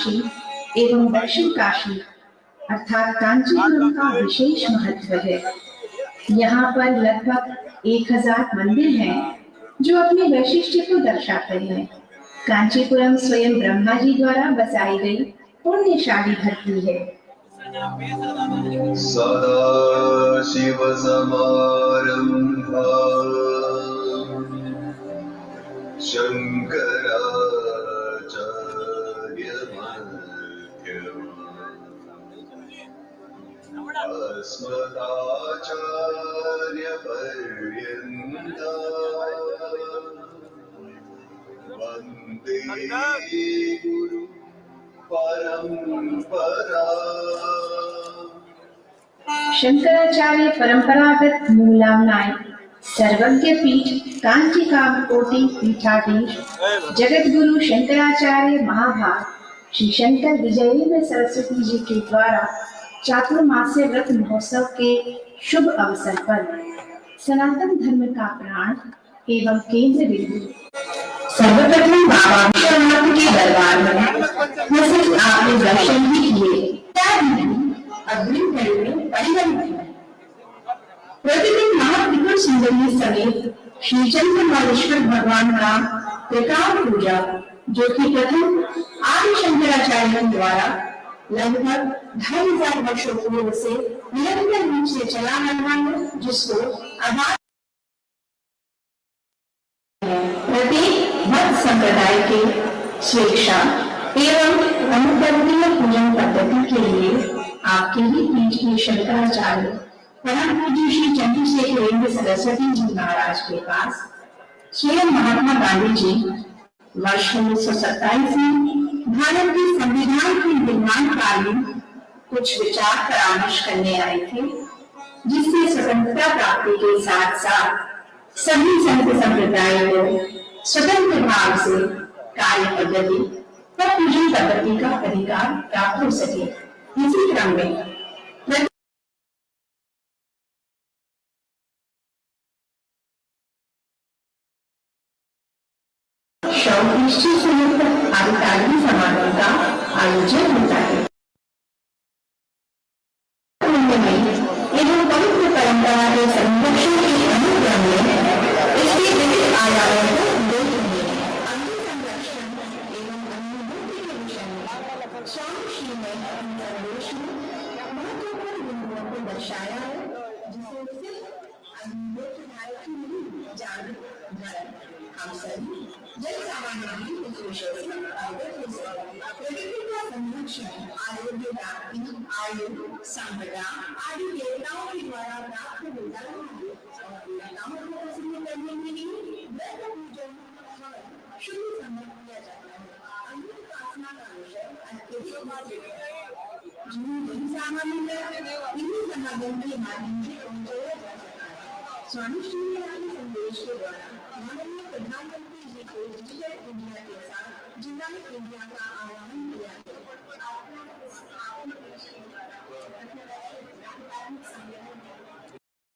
काशी एवं दक्षिण काशी अर्थात कांचीपुरम का विशेष महत्व है। यहाँ पर लगभग 1000 मंदिर हैं जो अपने वैशिष्ट्य को दर्शाते हैं। कांचीपुरम स्वयं ब्रह्मा जी द्वारा बसाई गई पुण्यशाली धरती है। सदाशिव समारंभा शंकराचार्य अस्मदाचार्य पर्यन्ता वन्दे गुरु परंपरा। शंकराचार्य परंपरागत मूलांगनाएं सर्वज्ञ पीठ कांची कामकोटि पीठाधीश जगत गुरु शंकराचार्य महाभाग श्री शंकर विजयेंद्र सरस्वती जी के द्वारा चातुर्मास्य व्रत महोत्सव के शुभ अवसर पर सनातन धर्म का प्राण एवं केंद्र बिंदु सर्वप्रथम बाबा विश्वनाथ के दरबार में आपने दर्शन भी किए, अग्रिम घड़ी में परिवर्तन। प्रतिदिन महात्रिपुर सुंदरी समेत श्री चंद्रमौलेश्वर भगवान का त्रिकाल पूजा जो कि प्रथम आदि शंकराचार्यों द्वारा लगभग 2500 वर्षों पूर्व से निरंतर रूप से चला रहा है, जिसको प्रत्येक भक्त संप्रदाय के स्वेच्छा एवं अनुकरणीय पूजन पद्धति के लिए आपके ही पीठ के शंकराचार्य परम पूज्य श्री चंद्रशेखरेंद्र सरस्वती जी महाराज के पास स्वयं महात्मा गांधी जी वर्ष 1927 में भारत के संविधान के निर्माण कालीन कुछ विचार परामर्श करने आए थे, जिससे स्वतंत्रता प्राप्ति के साथ साथ सभी संत संप्रदाय को स्वतंत्र भाव से कार्य पद्धति और पूजन पद्धति का अधिकार प्राप्त हो सके। इसी क्रम में निश्चित संयुक्त आधिकारिक समारोह का आयोजन होता है एवं पवित्र परंपरा के संरक्षण के अनुक्रम में इसके विविध आयामों को देखेंगे। अग्नि संरक्षण एवं अनुभूति के विषय में स्वामी श्री ने अपने आदेश में महत्वपूर्ण बिंदुओं को दर्शाया है, जिसे सिर्फ अनुभूतिधारक ही नहीं जान धर्म हम सभी जन सामान्य भी इस विषय से अवगत हो सके। प्रकृति का संरक्षण आरोग्य प्राप्ति आयु संपदा आदि देवताओं के द्वारा प्राप्त होता है और देवताओं को प्रसन्न करने के लिए व्रत पूजन और शुद्ध समय किया जाता है। अमृत उपासना का विषय अत्यधिक महत्वपूर्ण है, जिन्हें सामान्य इन्हीं समागम के माध्यम से पहुंचाया जा सकता है। स्वामी श्री के संदेश के द्वारा माननीय प्रधानमंत्री जी को डिजिटल इंडिया के साथ जिंदालिक इंडिया का आह्वान किया है।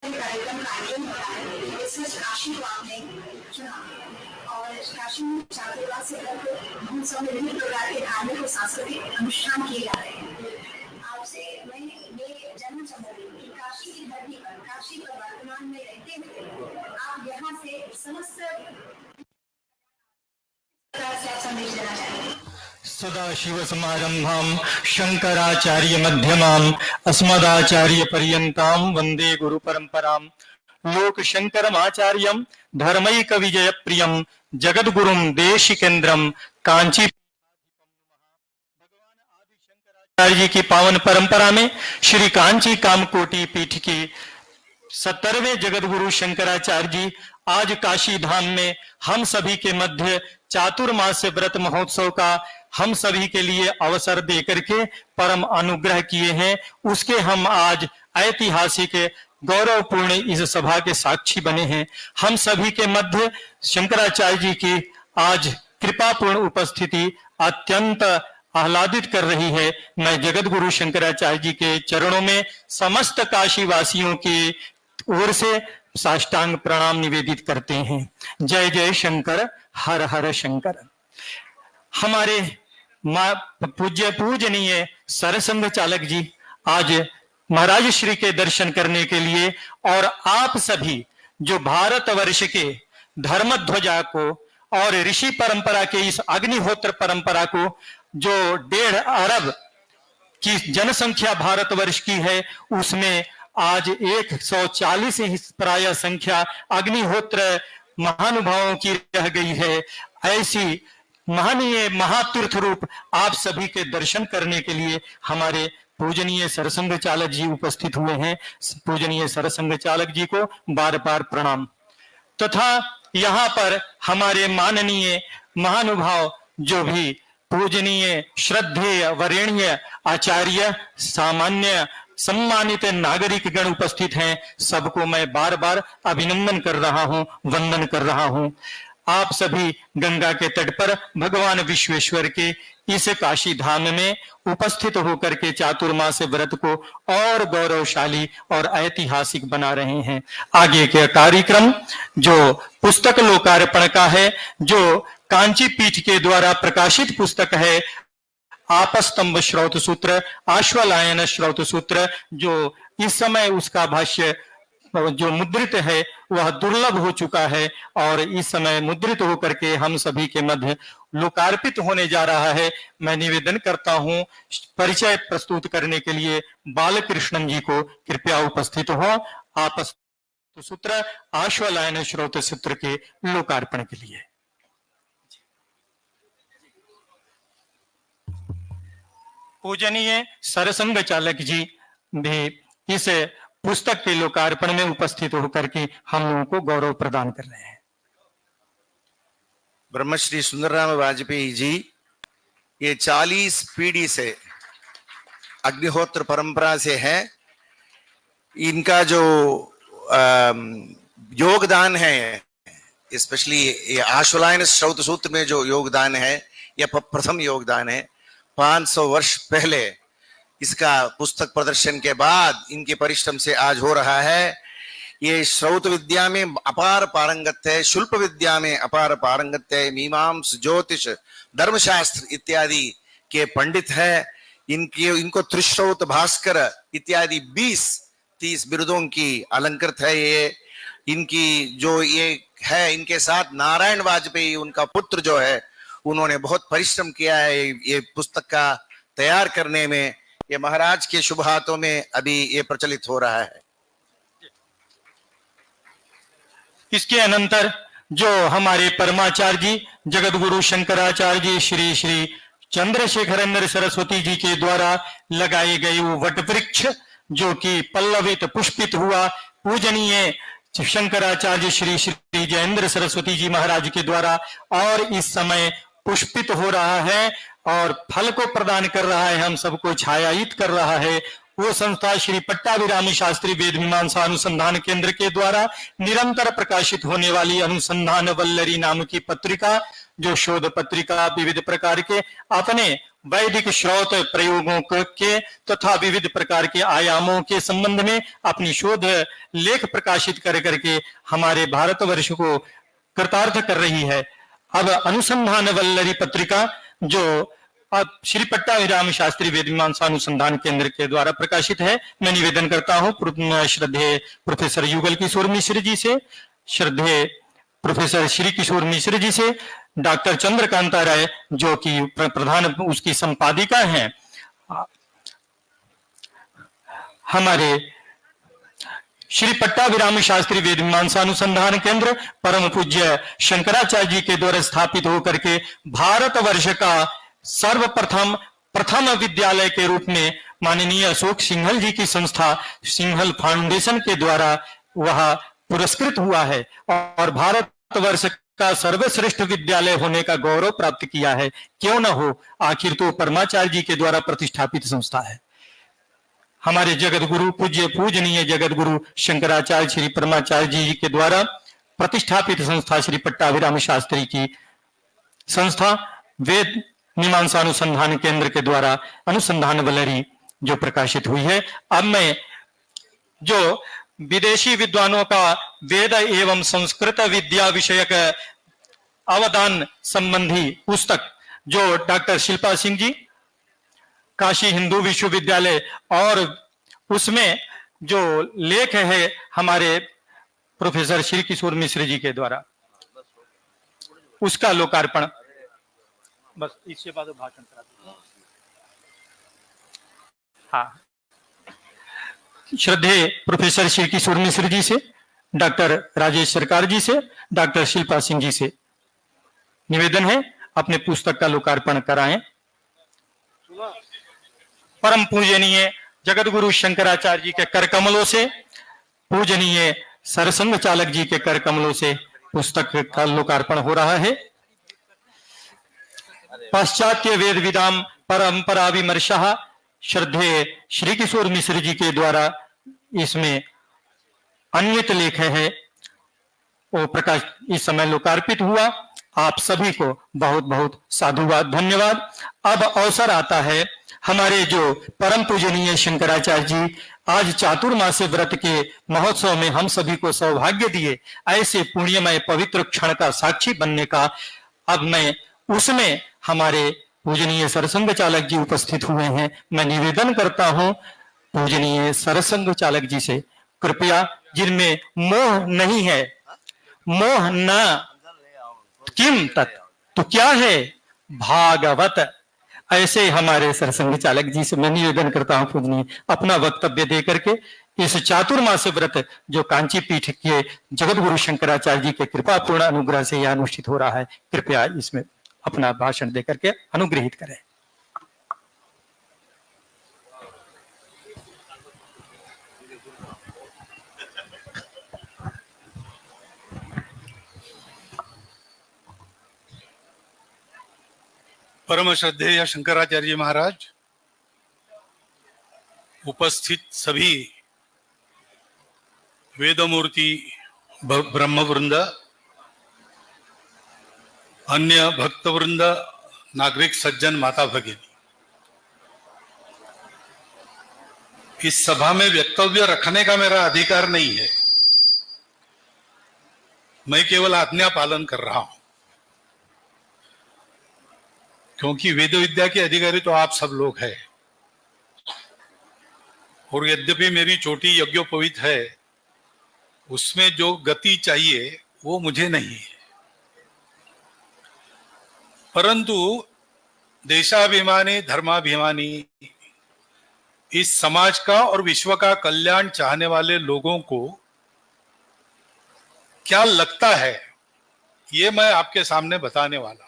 कार्यक्रम का आयोजन हो रहा है, इसमें काशी को आपने चुना और काशी में छात्रावास से महोत्सव में विभिन्न प्रकार के धार्मिक और सांस्कृतिक अनुष्ठान किए जा रहे हैं। आपसे मैं ये जानना चाहूंगी कि काशी की धरती पर काशी पर वर्तमान में रहते हुए आप यहाँ से समस्त संदेश देना चाहेंगे। सदाशिव समारंभां शंकराचार्य मध्यमाम् अस्मदाचार्य पर्यन्तां वन्दे गुरु परंपरां लोक शंकरमाचार्यं धर्मैक विजय प्रियं जगद्गुरुं देशिकेन्द्रं कांची। भगवान आदि शंकराचार्य जी की पावन परंपरा में श्री कांची कामकोटि पीठ की 70वें जगतगुरु शंकराचार्य जी आज काशी धाम में हम सभी के मध्य चातुर्मास्य व्रत महोत्सव का हम सभी के लिए अवसर दे करके परम अनुग्रह किए हैं। उसके हम आज ऐतिहासिक गौरवपूर्ण इस सभा के साक्षी बने हैं। हम सभी के मध्य शंकराचार्य जी की आज कृपापूर्ण उपस्थिति अत्यंत आह्लादित कर रही है। मैं जगत गुरु शंकराचार्य जी के चरणों में समस्त काशी वासियों की ओर से साष्टांग प्रणाम निवेदित करते हैं। जय जय शंकर, हर हर शंकर। हमारे पूज्य पूजनीय सरसंघ चालक जी आज महाराज श्री के दर्शन करने के लिए और आप सभी जो भारतवर्ष के धर्म ध्वजा को और ऋषि परंपरा के इस अग्निहोत्र परंपरा को जो 1.5 अरब की जनसंख्या भारतवर्ष की है, उसमें आज 140 ही प्राय संख्या अग्निहोत्र महानुभावों की रह गई है। ऐसी महनीय महातीर्थ रूप आप सभी के दर्शन करने के लिए हमारे पूजनीय सरसंघ चालक जी उपस्थित हुए हैं। पूजनीय सरसंघ चालक जी को बार बार प्रणाम। तथा यहाँ पर हमारे माननीय महानुभाव जो भी पूजनीय श्रद्धेय वरेण्य आचार्य सामान्य सम्मानित नागरिक गण उपस्थित हैं, सबको मैं बार बार अभिनंदन कर रहा हूं, वंदन कर रहा हूं। आप सभी गंगा के तट पर भगवान विश्वेश्वर के इस काशी धाम में उपस्थित होकर के चातुर्मास व्रत को और गौरवशाली और ऐतिहासिक बना रहे हैं। आगे के कार्यक्रम जो पुस्तक लोकार्पण का है, जो कांची पीठ के द्वारा प्रकाशित पुस्तक है आपस्तंभ श्रौत सूत्र, आश्वलायन श्रौत सूत्र, जो इस समय उसका भाष्य जो मुद्रित है वह दुर्लभ हो चुका है और इस समय मुद्रित होकर के हम सभी के मध्य लोकार्पित होने जा रहा है। मैं निवेदन करता हूं परिचय प्रस्तुत करने के लिए बालकृष्णन जी को कृपया उपस्थित हो आपस्तंभ सूत्र आश्वलायन श्रौत सूत्र के लोकार्पण के लिए। पूजनीय सरसंघ चालक जी भी इस पुस्तक के लोकार्पण में उपस्थित होकर के हम लोगों को गौरव प्रदान कर रहे हैं। ब्रह्मश्री सुंदरराम वाजपेयी जी ये 40 पीढ़ी से अग्निहोत्र परंपरा से है। इनका जो योगदान है, स्पेशली ये आश्वलायन श्रौत सूत्र में जो योगदान है, यह प्रथम योगदान है। 500 वर्ष पहले इसका पुस्तक प्रदर्शन के बाद इनके परिश्रम से आज हो रहा है। ये श्रौत विद्या में अपार पारंगत है, शुल्प विद्या में अपार पारंगत है, मीमांस ज्योतिष धर्मशास्त्र इत्यादि के पंडित है। इनको त्रिश्रौत भास्कर इत्यादि 20-30 बिरुदों की अलंकृत है। ये इनकी जो ये है, इनके साथ नारायण वाजपेयी उनका पुत्र जो है, उन्होंने बहुत परिश्रम किया है ये पुस्तक का तैयार करने में। ये महाराज के शुभ हाथों में अभी ये प्रचलित हो रहा है। इसके अनंतर जो हमारे परमाचार्य जी जगत गुरु शंकराचार्य जी श्री श्री चंद्रशेखरेंद्र सरस्वती जी के द्वारा लगाए गए वो वट वृक्ष जो कि पल्लवित पुष्पित हुआ, पूजनीय शंकराचार्य श्री श्री जयेंद्र सरस्वती जी महाराज के द्वारा और इस समय पुष्पित हो रहा है और फल को प्रदान कर रहा है, हम सबको छायायित कर रहा है। वो संस्था श्री पट्टाभिरामी शास्त्री वेद मीमांसा अनुसंधान केंद्र के द्वारा निरंतर प्रकाशित होने वाली अनुसंधान वल्लरी नाम की पत्रिका, जो शोध पत्रिका विविध प्रकार के अपने वैदिक श्रौत प्रयोगों के तथा विविध प्रकार के आयामों के संबंध में अपनी शोध लेख प्रकाशित कर करके हमारे भारतवर्ष को कृतार्थ कर रही है। अब अनुसंधान वल्लरी पत्रिका जो अब श्री पट्टाभिराम शास्त्री वेद मीमांसा अनुसंधान केंद्र के द्वारा प्रकाशित है, मैं निवेदन करता हूं श्रद्धेय प्रोफेसर युगल किशोर मिश्र जी से, श्रद्धेय प्रोफेसर श्री किशोर मिश्र जी से, डॉक्टर चंद्रकांता राय जो कि प्रधान उसकी संपादिका हैं, हमारे श्री पट्टाभिराम शास्त्री वेद मीमांसा अनुसंधान केंद्र परम पूज्य शंकराचार्य जी के द्वारा स्थापित होकर के भारतवर्ष का प्रथम विद्यालय के रूप में माननीय अशोक सिंघल जी की संस्था सिंघल फाउंडेशन के द्वारा वह पुरस्कृत हुआ है और भारतवर्ष का सर्वश्रेष्ठ विद्यालय होने का गौरव प्राप्त किया है। क्यों न हो, आखिर तो परमाचार्य जी के द्वारा प्रतिष्ठापित संस्था है। हमारे जगत गुरु पूज्य पूजनीय जगत गुरु शंकराचार्य श्री परमाचार्य जी के द्वारा प्रतिष्ठापित संस्था श्री पट्टाभिराम शास्त्री की संस्था वेद मीमांसा अनुसंधान केंद्र के द्वारा अनुसंधान वल्लरी जो प्रकाशित हुई है। अब मैं जो विदेशी विद्वानों का वेद एवं संस्कृत विद्या विषयक अवदान संबंधी पुस्तक जो डॉक्टर शिल्पा सिंह जी, काशी हिंदू विश्वविद्यालय, और उसमें जो लेख है हमारे प्रोफेसर श्री किशोर मिश्र जी के द्वारा, उसका लोकार्पण। बस इसके बाद भाषण करा दूंगा। हाँ, श्रद्धेय प्रोफेसर श्री किशोर मिश्र जी से, डॉक्टर राजेश सरकार जी से, डॉक्टर शिल्पा सिंह जी से निवेदन है अपने पुस्तक का लोकार्पण कराएं। परम पूजनीय जगत गुरु शंकराचार्य जी के कर कमलों से, पूजनीय सरसंघ चालक जी के कर कमलों से पुस्तक का लोकार्पण हो रहा है। पाश्चात्य वेद विदाम परंपरा विमर्शः, श्रद्धेय श्री किशोर मिश्र जी के द्वारा इसमें अन्यत लेख है वो प्रकाश इस समय लोकार्पित हुआ। आप सभी को बहुत बहुत साधुवाद, धन्यवाद। अब अवसर आता है हमारे जो परम पूजनीय शंकराचार्य जी आज चातुर्मास्य व्रत के महोत्सव में हम सभी को सौभाग्य दिए, ऐसे पुण्यमय पवित्र क्षण का साक्षी बनने का। अब मैं उसमें हमारे पूजनीय सरसंघ चालक जी उपस्थित हुए हैं, मैं निवेदन करता हूं पूजनीय सरसंघ चालक जी से, कृपया, जिनमें मोह नहीं है, मोह न किम तत्, तो क्या है भागवत, ऐसे हमारे सरसंघ चालक जी से मैं निवेदन करता हूं पूजनीय अपना वक्तव्य दे करके इस चातुर्मास व्रत जो कांची पीठ के जगत गुरु शंकराचार्य जी के कृपा पूर्ण अनुग्रह से यह अनुष्ठित हो रहा है, कृपया इसमें अपना भाषण दे करके अनुग्रहित करें। परम श्रद्धेय शंकराचार्य जी महाराज, उपस्थित सभी वेदमूर्ति ब्रह्मवृंद, अन्य भक्तवृंद, नागरिक सज्जन, माता भगिनी, इस सभा में वक्तव्य रखने का मेरा अधिकार नहीं है, मैं केवल आज्ञा पालन कर रहा हूं, क्योंकि वेद विद्या के अधिकारी तो आप सब लोग हैं। और यद्यपि मेरी चोटी यज्ञोपवीत है, उसमें जो गति चाहिए वो मुझे नहीं है, परंतु देशाभिमानी, धर्माभिमानी, इस समाज का और विश्व का कल्याण चाहने वाले लोगों को क्या लगता है ये मैं आपके सामने बताने वाला हूं।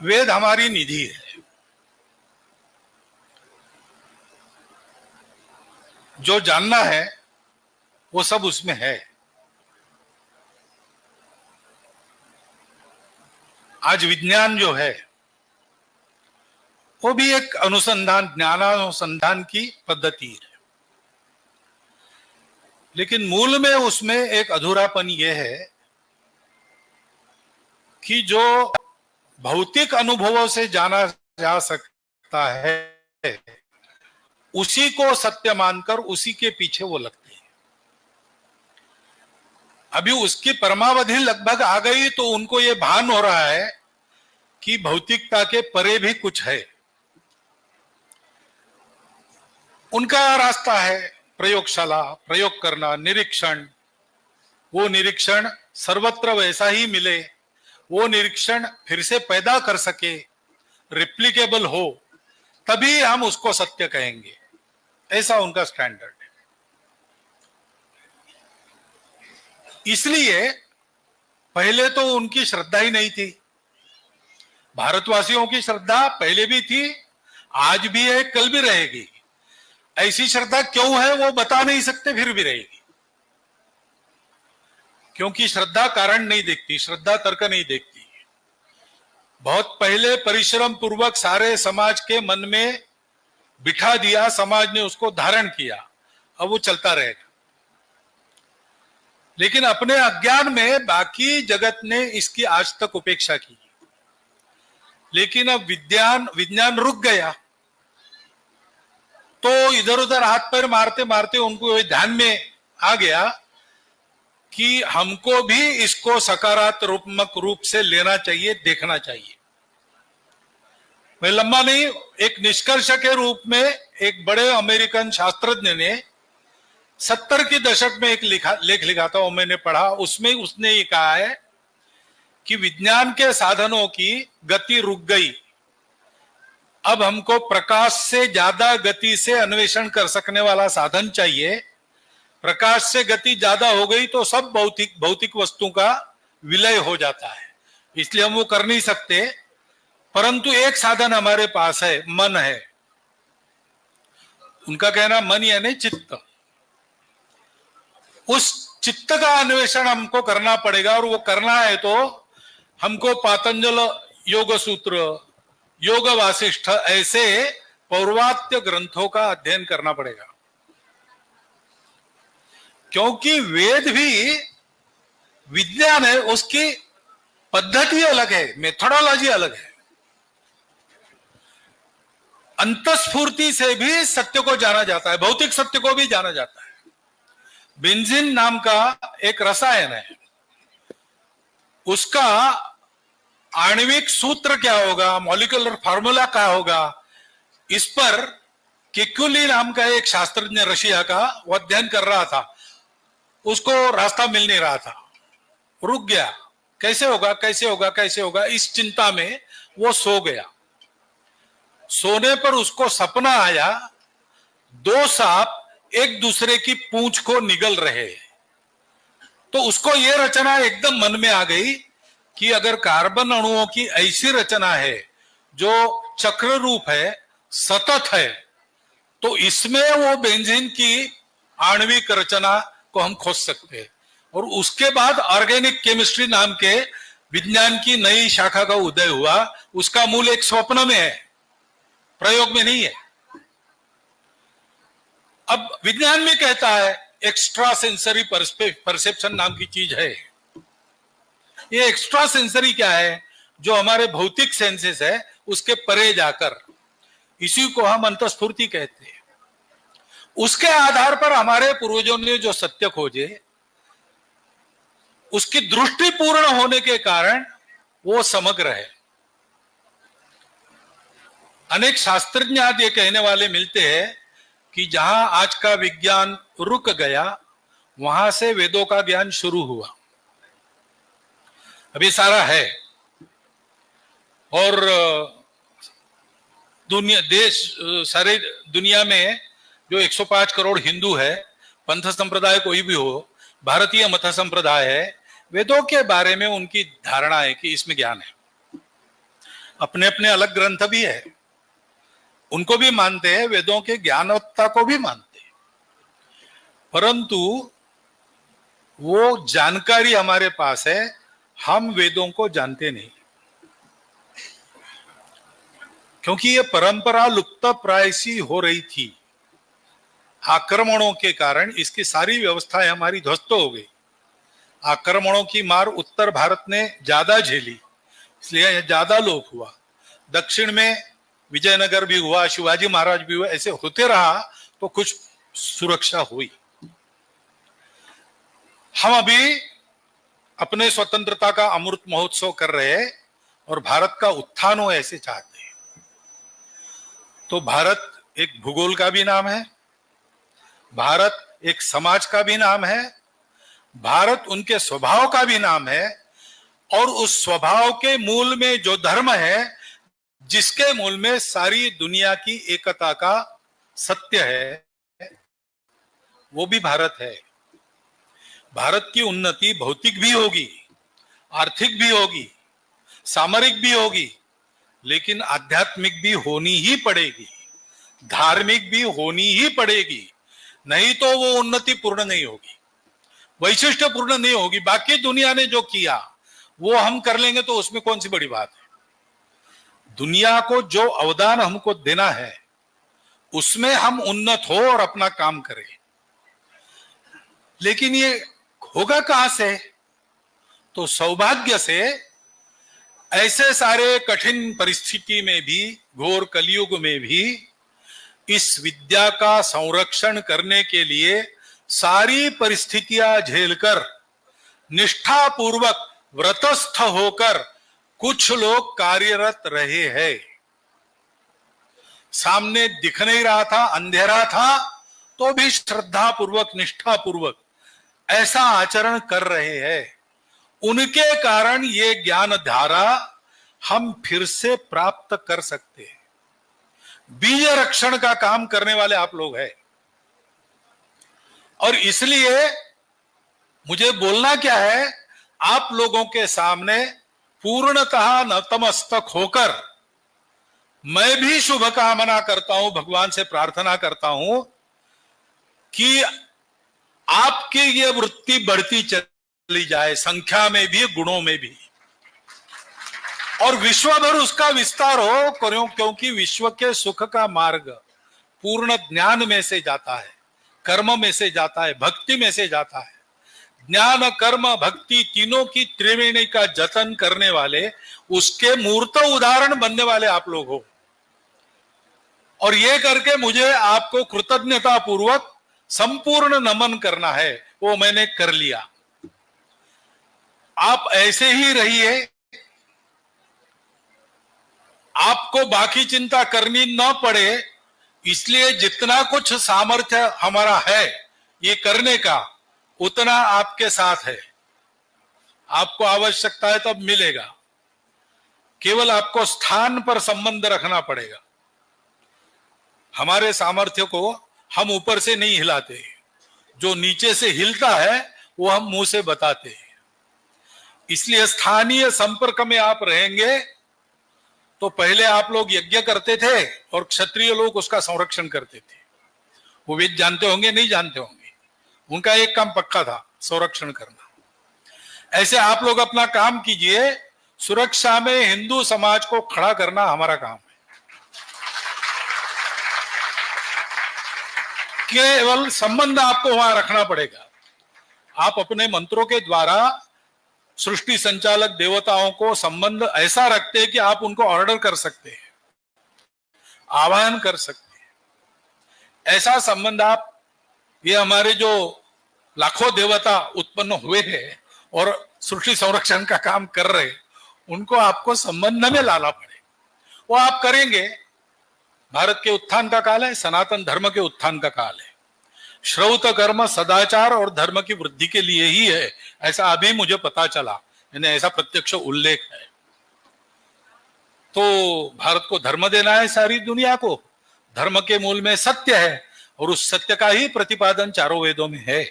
वेद हमारी निधि है, जो जानना है वो सब उसमें है। आज विज्ञान जो है वो भी एक अनुसंधान, ज्ञानानुसंधान की पद्धति है, लेकिन मूल में उसमें एक अधूरापन यह है कि जो भौतिक अनुभवों से जाना जा सकता है उसी को सत्य मानकर उसी के पीछे वो लगते हैं। अभी उसकी परमावधि लगभग आ गई तो उनको ये भान हो रहा है कि भौतिकता के परे भी कुछ है। उनका रास्ता है प्रयोगशाला, प्रयोग करना, निरीक्षण। वो निरीक्षण सर्वत्र वैसा ही मिले, वो निरीक्षण फिर से पैदा कर सके, रिप्लिकेबल हो, तभी हम उसको सत्य कहेंगे। ऐसा उनका स्टैंडर्ड है। इसलिए पहले तो उनकी श्रद्धा ही नहीं थी। भारतवासियों की श्रद्धा पहले भी थी, आज भी है, कल भी रहेगी। ऐसी श्रद्धा क्यों है वो बता नहीं सकते, फिर भी रहेगी। क्योंकि श्रद्धा कारण नहीं देखती, श्रद्धा तर्क नहीं देखती। बहुत पहले परिश्रम पूर्वक सारे समाज के मन में बिठा दिया, समाज ने उसको धारण किया, अब वो चलता रहेगा। लेकिन अपने अज्ञान में बाकी जगत ने इसकी आज तक उपेक्षा की। लेकिन अब विज्ञान रुक गया, तो इधर उधर हाथ पैर मारते मारते उनको ध्यान में आ गया कि हमको भी इसको सकारात्मक रूप से लेना चाहिए, देखना चाहिए। मैं लंबा नहीं, एक निष्कर्ष के रूप में एक बड़े अमेरिकन शास्त्रज्ञ ने 70 के दशक में एक लेख लिखा था, वो मैंने पढ़ा। उसमें उसने ये कहा है कि विज्ञान के साधनों की गति रुक गई, अब हमको प्रकाश से ज्यादा गति से अन्वेषण कर सकने वाला साधन चाहिए। प्रकाश से गति ज्यादा हो गई तो सब भौतिक वस्तु का विलय हो जाता है, इसलिए हम वो कर नहीं सकते। परंतु एक साधन हमारे पास है, मन है। उनका कहना मन यानी चित्त। उस चित्त का अन्वेषण हमको करना पड़ेगा, और वो करना है तो हमको पातंजल योग सूत्र, योग वासिष्ठ ऐसे पौर्वात्य ग्रंथों का अध्ययन करना पड़ेगा, क्योंकि वेद भी विज्ञान है, उसकी पद्धति अलग है, मेथोडोलॉजी अलग है। अंतस्फूर्ति से भी सत्य को जाना जाता है, भौतिक सत्य को भी जाना जाता है। बेंजीन नाम का एक रसायन है, उसका आणविक सूत्र क्या होगा, मॉलिक्यूलर फार्मूला क्या होगा, इस पर केक्युली नाम का एक शास्त्रज्ञ रशिया का वो अध्ययन कर रहा था। उसको रास्ता मिल नहीं रहा था, रुक गया। कैसे होगा कैसे होगा कैसे होगा, इस चिंता में वो सो गया। सोने पर उसको सपना आया, 2 सांप एक दूसरे की पूंछ को निगल रहे। तो उसको ये रचना एकदम मन में आ गई कि अगर कार्बन अणुओं की ऐसी रचना है जो चक्र रूप है, सतत है, तो इसमें वो बेंजीन की आणविक रचना को हम खोज सकते हैं। और उसके बाद ऑर्गेनिक केमिस्ट्री नाम के विज्ञान की नई शाखा का उदय हुआ। उसका मूल एक स्वप्न में है, प्रयोग में नहीं है। अब विज्ञान में कहता है एक्स्ट्रा सेंसरी परसेप्शन नाम की चीज है। ये एक्स्ट्रा सेंसरी क्या है, जो हमारे भौतिक सेंसेस है उसके परे जाकर, इसी को हम अंतस्फूर्ति कहते हैं। उसके आधार पर हमारे पूर्वजों ने जो सत्य खोजे, उसकी दृष्टि पूर्ण होने के कारण वो समग्र है। अनेक शास्त्रज्ञ आज ये कहने वाले मिलते हैं कि जहां आज का विज्ञान रुक गया, वहां से वेदों का ज्ञान शुरू हुआ। अभी सारा है, और सारे दुनिया में जो 105 करोड़ हिंदू है, पंथ संप्रदाय कोई भी हो, भारतीय मत संप्रदाय है, वेदों के बारे में उनकी धारणा है कि इसमें ज्ञान है। अपने अपने अलग ग्रंथ भी है, उनको भी मानते हैं, वेदों के ज्ञानवत्ता को भी मानते हैं, परंतु वो जानकारी हमारे पास है, हम वेदों को जानते नहीं, क्योंकि ये परंपरा लुप्त प्राय सी हो रही थी। आक्रमणों के कारण इसकी सारी व्यवस्थाएं हमारी ध्वस्त हो गई। आक्रमणों की मार उत्तर भारत ने ज्यादा झेली, इसलिए ज्यादा लोप हुआ। दक्षिण में विजयनगर भी हुआ, शिवाजी महाराज भी हुआ, ऐसे होते रहा तो कुछ सुरक्षा हुई। हम अभी अपने स्वतंत्रता का अमृत महोत्सव कर रहे हैं और भारत का उत्थान हो ऐसे चाहते हैं। तो भारत एक भूगोल का भी नाम है, भारत एक समाज का भी नाम है, भारत उनके स्वभाव का भी नाम है, और उस स्वभाव के मूल में जो धर्म है, जिसके मूल में सारी दुनिया की एकता का सत्य है, वो भी भारत है। भारत की उन्नति भौतिक भी होगी, आर्थिक भी होगी, सामरिक भी होगी, लेकिन आध्यात्मिक भी होनी ही पड़ेगी, धार्मिक भी होनी ही पड़ेगी, नहीं तो वो उन्नति पूर्ण नहीं होगी, वैशिष्ट्य पूर्ण नहीं होगी। बाकी दुनिया ने जो किया वो हम कर लेंगे तो उसमें कौन सी बड़ी बात है। दुनिया को जो अवदान हमको देना है, उसमें हम उन्नत हो और अपना काम करें। लेकिन ये होगा कहां से? तो सौभाग्य से ऐसे सारे कठिन परिस्थिति में भी, घोर कलयुग में भी, इस विद्या का संरक्षण करने के लिए सारी परिस्थितियां झेलकर निष्ठा पूर्वक व्रतस्थ होकर कुछ लोग कार्यरत रहे हैं। सामने दिख नहीं रहा था, अंधेरा था, तो भी श्रद्धा पूर्वक, निष्ठा पूर्वक ऐसा आचरण कर रहे हैं। उनके कारण ये ज्ञान धारा हम फिर से प्राप्त कर सकते हैं। बीज रक्षण का काम करने वाले आप लोग हैं, और इसलिए मुझे बोलना क्या है, आप लोगों के सामने पूर्णतः नतमस्तक होकर मैं भी शुभ कामना करता हूं, भगवान से प्रार्थना करता हूं कि आपकी ये वृत्ति बढ़ती चली जाए, संख्या में भी, गुणों में भी, और विश्व भर उसका विस्तार हो। क्योंकि विश्व के सुख का मार्ग पूर्ण ज्ञान में से जाता है, कर्म में से जाता है, भक्ति में से जाता है। ज्ञान, कर्म, भक्ति तीनों की त्रिवेणी का जतन करने वाले, उसके मूर्त उदाहरण बनने वाले आप लोग हो। और ये करके मुझे आपको कृतज्ञता पूर्वक संपूर्ण नमन करना है, वो मैंने कर लिया। आप ऐसे ही रहिए, आपको बाकी चिंता करनी न पड़े, इसलिए जितना कुछ सामर्थ्य हमारा है ये करने का, उतना आपके साथ है। आपको आवश्यकता है तब मिलेगा, केवल आपको स्थान पर संबंध रखना पड़ेगा। हमारे सामर्थ्य को हम ऊपर से नहीं हिलाते, जो नीचे से हिलता है वो हम मुंह से बताते हैं। इसलिए स्थानीय संपर्क में आप रहेंगे तो पहले आप लोग यज्ञ करते थे और क्षत्रिय लोग उसका संरक्षण करते थे। वो वेद जानते होंगे, नहीं जानते होंगे, उनका एक काम पक्का था, संरक्षण करना। ऐसे आप लोग अपना काम कीजिए, सुरक्षा में हिंदू समाज को खड़ा करना हमारा काम है। केवल संबंध आपको वहां रखना पड़ेगा। आप अपने मंत्रों के द्वारा सृष्टि संचालक देवताओं को संबंध ऐसा रखते हैं कि आप उनको ऑर्डर कर सकते हैं, आह्वान कर सकते हैं। ऐसा संबंध आप, ये हमारे जो लाखों देवता उत्पन्न हुए हैं और सृष्टि संरक्षण का काम कर रहे, उनको आपको संबंध में लाना पड़े। वो आप करेंगे। भारत के उत्थान का काल है, सनातन धर्म के उत्थान का काल है। श्रौत कर्म सदाचार और धर्म की वृद्धि के लिए ही है, ऐसा अभी मुझे पता चला, यानी ऐसा प्रत्यक्ष उल्लेख है। तो भारत को धर्म देना है सारी दुनिया को। धर्म के मूल में सत्य है, और उस सत्य का ही प्रतिपादन चारों वेदों में है।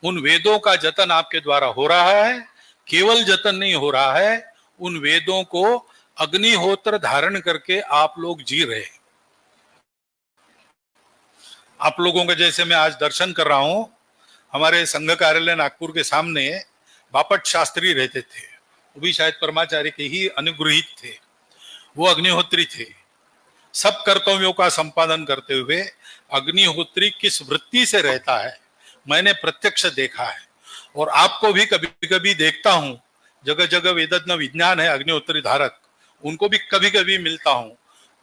उन वेदों का जतन आपके द्वारा हो रहा है। केवल जतन नहीं हो रहा है, उन वेदों को अग्निहोत्र धारण करके आप लोग जी रहे हैं। आप लोगों के जैसे मैं आज दर्शन कर रहा हूं, हमारे संघ कार्यालय नागपुर के सामने बापट शास्त्री रहते थे, वो भी शायद परमाचार्य के ही अनुग्रहित थे। वो अग्निहोत्री थे। सब कर्तव्यों का संपादन करते हुए अग्निहोत्री किस वृत्ति से रहता है मैंने प्रत्यक्ष देखा है, और आपको भी कभी कभी देखता हूं। जगह जगह वेदज्ञ विज्ञान है अग्निहोत्री धारक, उनको भी कभी कभी मिलता हूं,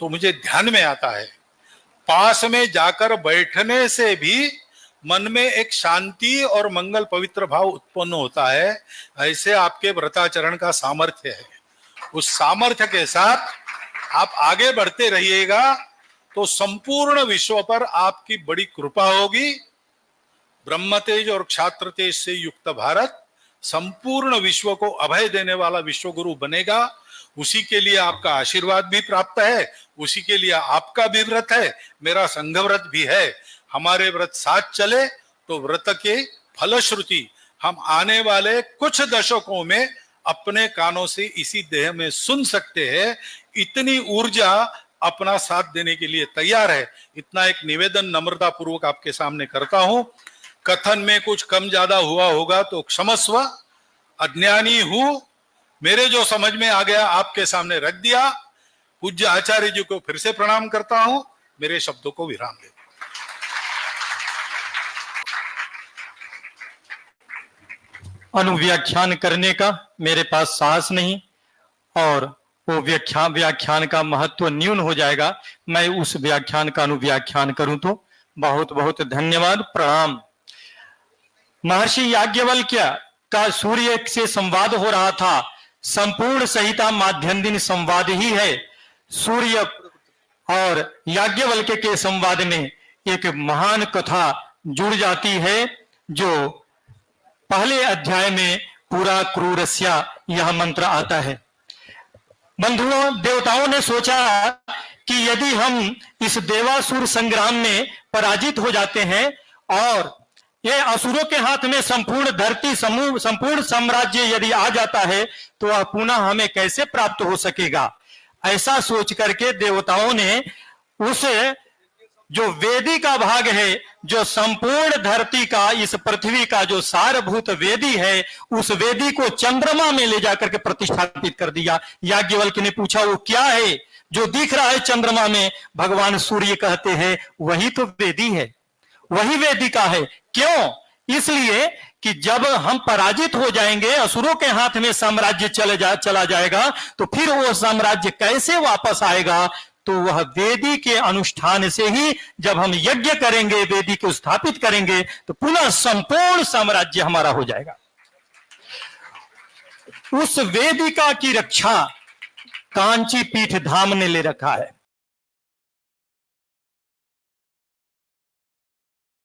तो मुझे ध्यान में आता है, पास में जाकर बैठने से भी मन में एक शांति और मंगल पवित्र भाव उत्पन्न होता है। ऐसे आपके व्रताचरण का सामर्थ्य है। उस सामर्थ्य के साथ आप आगे बढ़ते रहिएगा तो संपूर्ण विश्व पर आपकी बड़ी कृपा होगी। ब्रह्म तेज और क्षात्र तेज से युक्त भारत संपूर्ण विश्व को अभय देने वाला विश्वगुरु बनेगा। उसी के लिए आपका आशीर्वाद भी प्राप्त है, उसी के लिए आपका भी व्रत है, मेरा संघ व्रत भी है। हमारे व्रत साथ चले तो व्रत के फलश्रुति हम आने वाले कुछ दशकों में अपने कानों से इसी देह में सुन सकते हैं। इतनी ऊर्जा अपना साथ देने के लिए तैयार है। इतना एक निवेदन नम्रता पूर्वक आपके सामने करता हूं। कथन में कुछ कम ज्यादा हुआ होगा तो क्षमस्व, अज्ञानी हूं। मेरे जो समझ में आ गया आपके सामने रख दिया। पूज्य आचार्य जी को फिर से प्रणाम करता हूं। मेरे शब्दों को विराम देता हूं। अनुव्याख्यान करने का मेरे पास साहस नहीं, और वो व्याख्यान का महत्व न्यून हो जाएगा। मैं उस व्याख्यान का अनुव्याख्यान करूं तो बहुत बहुत धन्यवाद, प्रणाम। महर्षि याज्ञवल्क्य का सूर्य से संवाद हो रहा था। संपूर्ण संहिता माध्यन्दिन संवाद ही है। सूर्य और याज्ञवल्क्य के संवाद में एक महान कथा जुड़ जाती है, जो पहले अध्याय में पूरा क्रूरस्या यह मंत्र आता है। बंधुओं, देवताओं ने सोचा कि यदि हम इस देवासुर संग्राम में पराजित हो जाते हैं और ये असुरों के हाथ में संपूर्ण धरती समूह संपूर्ण साम्राज्य यदि आ जाता है तो वह पुनः हमें कैसे प्राप्त हो सकेगा। ऐसा सोच करके देवताओं ने उस जो वेदी का भाग है, जो संपूर्ण धरती का, इस पृथ्वी का जो सारभूत वेदी है, उस वेदी को चंद्रमा में ले जाकर के प्रतिष्ठापित कर दिया। याज्ञवल्क्य ने पूछा, वो क्या है जो दिख रहा है चंद्रमा में? भगवान सूर्य कहते हैं, वही तो वेदी है, वही वेदिका है। क्यों? इसलिए कि जब हम पराजित हो जाएंगे, असुरों के हाथ में साम्राज्य चला जाएगा, तो फिर वो साम्राज्य कैसे वापस आएगा? तो वह वेदी के अनुष्ठान से ही, जब हम यज्ञ करेंगे, वेदी को स्थापित करेंगे, तो पुनः संपूर्ण साम्राज्य हमारा हो जाएगा। उस वेदिका की रक्षा कांची पीठ धाम ने ले रखा है।